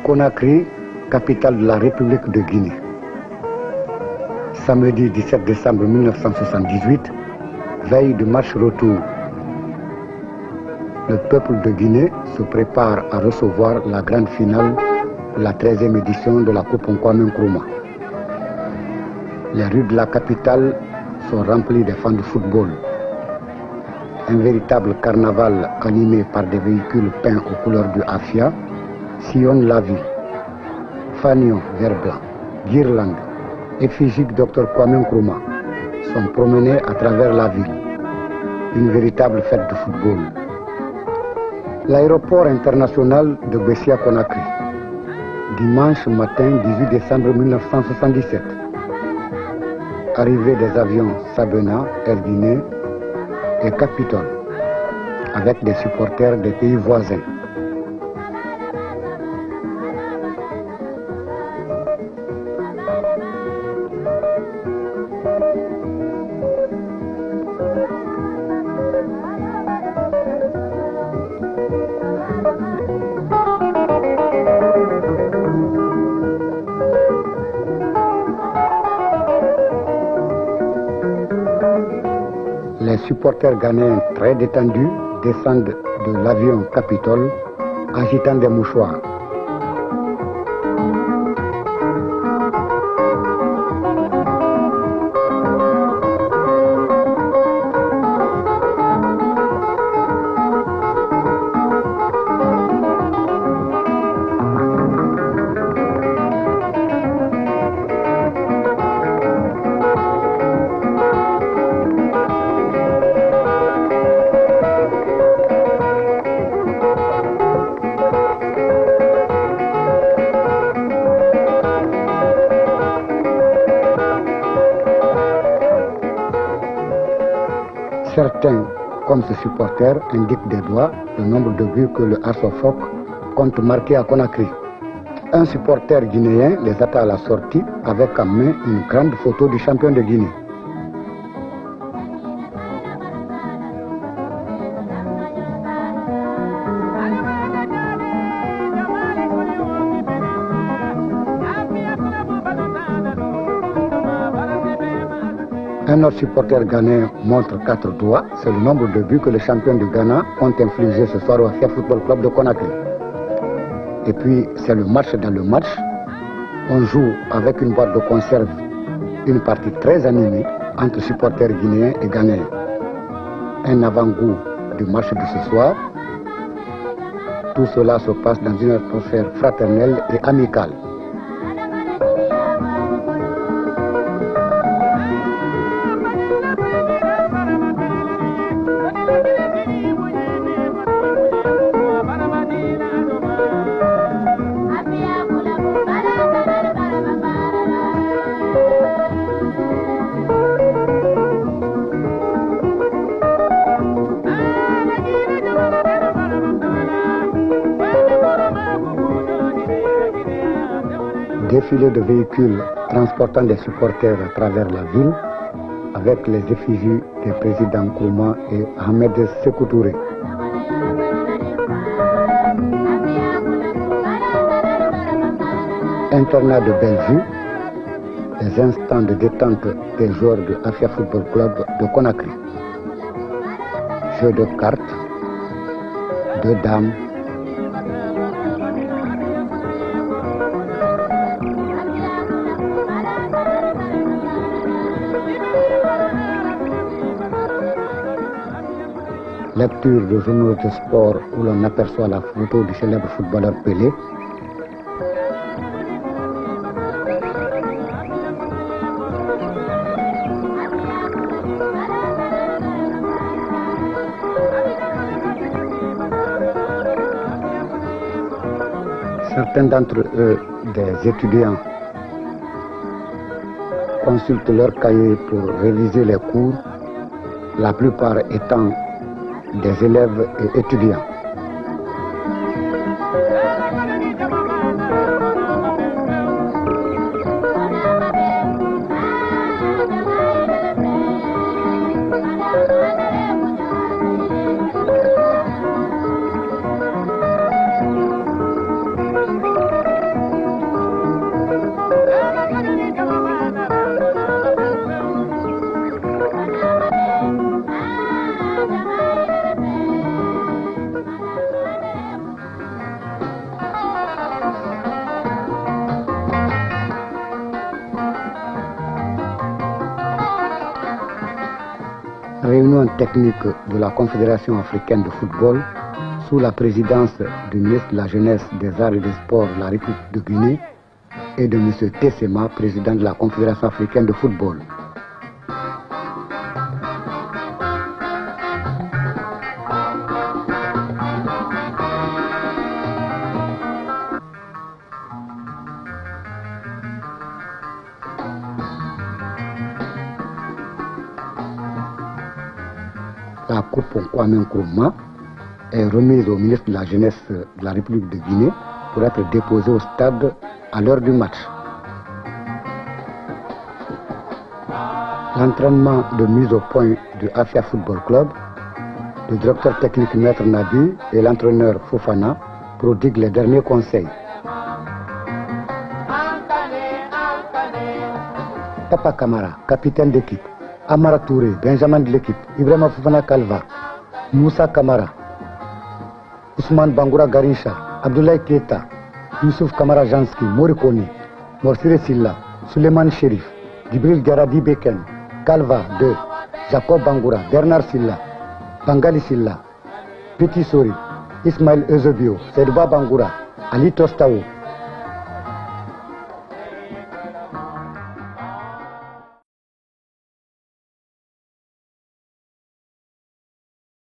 Conakry, capitale de la République de Guinée. Samedi 17 décembre 1978, veille du match retour. Le peuple de Guinée se prépare à recevoir la grande finale de la 13e édition de la Coupe Kwame Nkrumah. Les rues de la capitale sont remplies de fans de football. Un véritable carnaval animé par des véhicules peints aux couleurs du Afia sillonne la ville. Fanions vert blanc, guirlandes, effigies du Dr Kwame Nkrumah sont promenées à travers la ville. Une véritable fête de football. L'aéroport international de Bessia-Conakry. Dimanche matin 18 décembre 1977. Arrivée des avions Sabena, Air Guinée et Capitol avec des supporters des pays voisins. Les supporters ghanéens très détendus descendent de l'avion Capitol agitant des mouchoirs. Certains, comme ce supporter, indiquent des doigts le nombre de buts que le Arsofok compte marquer à Conakry. Un supporter guinéen les attend à la sortie avec en main une grande photo du champion de Guinée. Un autre supporter ghanéen montre 4 doigts, c'est le nombre de buts que les champions du Ghana ont infligé ce soir au Afia Football Club de Conakry. Et puis c'est le match dans le match. On joue avec une boîte de conserve, une partie très animée entre supporters guinéens et ghanéens. Un avant-goût du match de ce soir. Tout cela se passe dans une atmosphère fraternelle et amicale. Défilé de véhicules transportant des supporters à travers la ville avec les effigies des présidents Nkrumah et Ahmed Sékou Touré. Internat de Bellevue, les instants de détente des joueurs de Afia Football Club de Conakry. Jeux de cartes, de dames, lecture de journaux de sport où l'on aperçoit la photo du célèbre footballeur Pelé. Certains d'entre eux, des étudiants, consultent leurs cahiers pour réviser les cours, la plupart étant des élèves et étudiants. réunion technique de la Confédération africaine de football sous la présidence du ministre de la Jeunesse, des Arts et des Sports de la République de Guinée et de M. Tessema, président de la Confédération africaine de football. La Coupe Kwame Nkrumah est remise au ministre de la Jeunesse de la République de Guinée pour être déposée au stade à l'heure du match. L'entraînement de mise au point du Afia Football Club, le directeur technique Maître Nabi et l'entraîneur Fofana prodiguent les derniers conseils. Papa Kamara, capitaine d'équipe. Amara Touré, Benjamin de l'équipe, Ibrahima Fofana Kalva, Moussa Kamara, Ousmane Bangoura Garincha, Abdoulaye Keita, Youssouf Kamara Janski, Morikoni, Morsire Silla, Suleiman Sherif, Djibril Garadi Beken, Kalva 2, Jacob Bangoura, Bernard Silla, Bangali Silla, Petit Sori, Ismaël Eusebio, Sedba Bangoura, Ali Tostao,